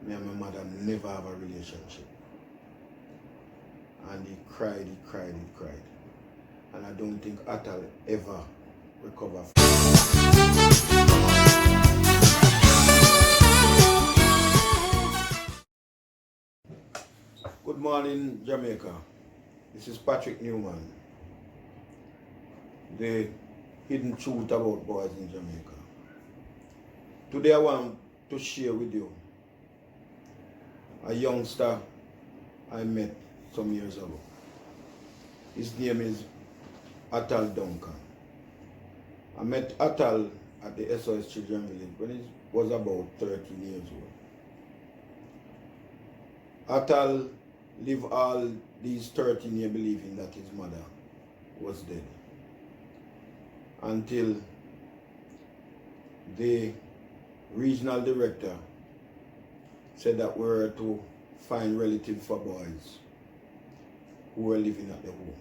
Me and my mother never have a relationship. And he cried. And I don't think Athol ever recover. Good morning, Jamaica. This is Patrick Newman. The hidden truth about boys in Jamaica. Today I want to share with you a youngster I met some years ago. His name is Athol Duncan. I met Athol at the SOS Children Village when he was about 13 years old. Athol lived all these 13 years believing that his mother was dead, until the regional director said that we were to find relatives for boys who were living at the home.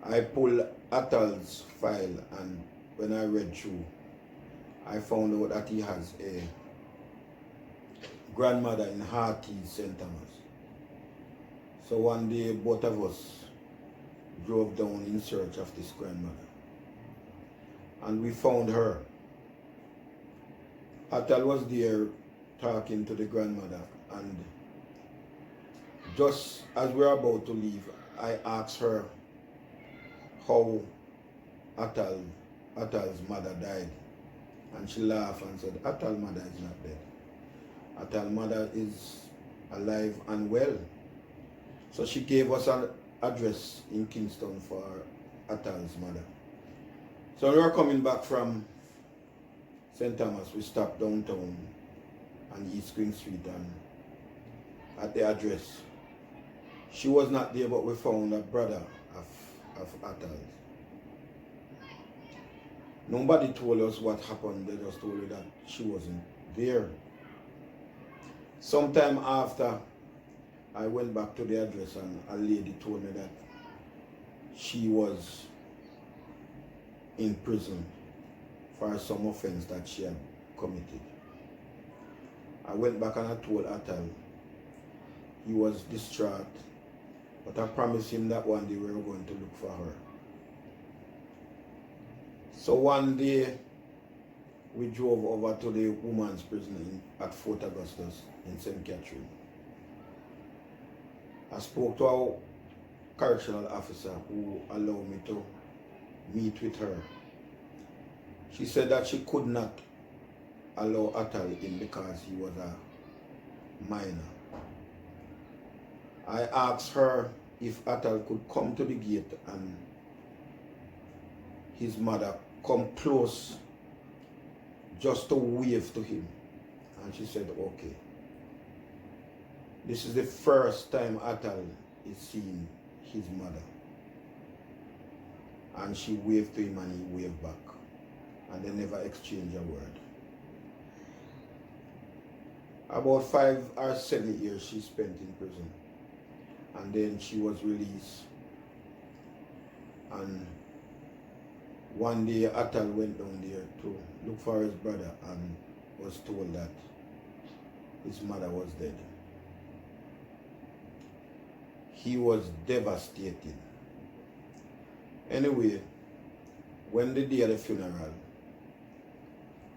I pulled Athol's file, and when I read through, I found out that he has a grandmother in Hearties, St. Thomas. So one day both of us drove down in search of this grandmother, and we found her. Athol was there talking to the grandmother, and just as we were about to leave, I asked her how Athol's mother died, and she laughed and said, Athol's mother is not dead. Athol's mother is alive and well. So she gave us an address in Kingston for Athol's mother. So when we were coming back from St. Thomas, we stopped downtown on East Queen Street, and at the address, she was not there, but we found a brother of Athol's. Nobody told us what happened. They just told us that she wasn't there. Sometime after, I went back to the address, and a lady told me that she was in prison for some offense that she had committed. I went back and I told Athol. He was distraught, but I promised him that one day we were going to look for her. So one day we drove over to the woman's prison at Fort Augustus in St. Catherine. I spoke to our correctional officer who allowed me to meet with her. She said that she could not allow Athol in because he was a minor. I asked her if Athol could come to the gate and his mother come close just to wave to him, and she said okay. This is the first time Athol is seeing his mother, and she waved to him and he waved back, and they never exchanged a word. About 5 or 7 years she spent in prison, and then she was released. And one day Athol went down there to look for his brother and was told that his mother was dead. He was devastated. Anyway, when the day of the funeral,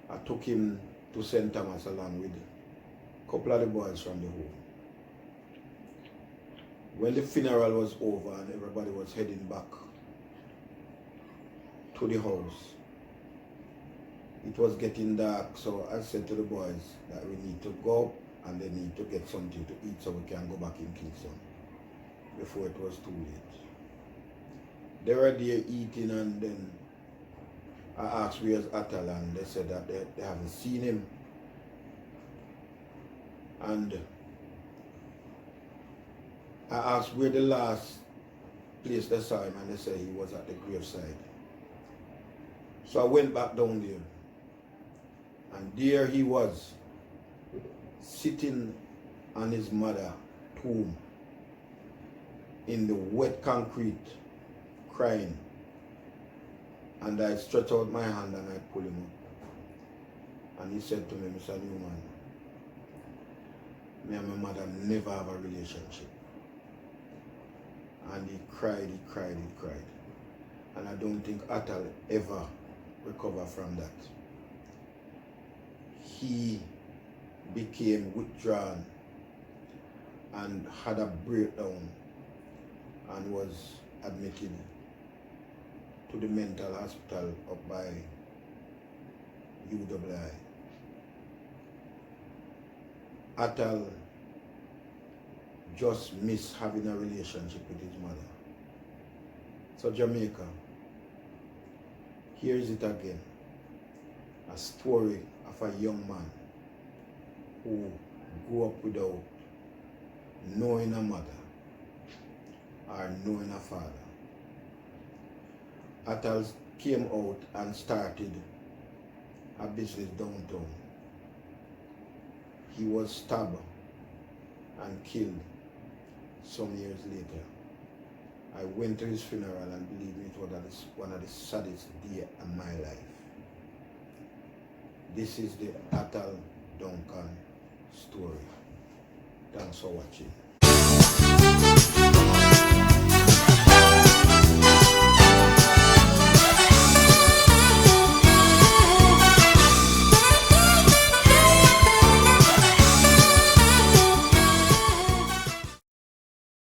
I took him to St. Thomas along with a couple of the boys from the home. When the funeral was over and everybody was heading back to the house, it was getting dark, so I said to the boys that we need to go and they need to get something to eat so we can go back in Kingston before it was too late. They were there eating, and then I asked where's Athol, and they said that they haven't seen him. And I asked where the last place they saw him, and they said he was at the graveside. So I went back down there, and there he was, sitting on his mother's tomb in the wet concrete, crying. And I stretched out my hand and I pulled him up. And he said to me, Mr. Newman, Me and my mother never have a relationship. And he cried. And I don't think Athol ever recover from that. He became withdrawn and had a breakdown and was admitted to the mental hospital up by UWI. Athol just missed having a relationship with his mother. So Jamaica, here is it again. A story of a young man who grew up without knowing a mother or knowing a father. Athol came out and started a business downtown. He was stabbed and killed some years later. I went to his funeral and believe me, it was one of the saddest days in my life. This is the Athol Duncan story. Thanks for watching.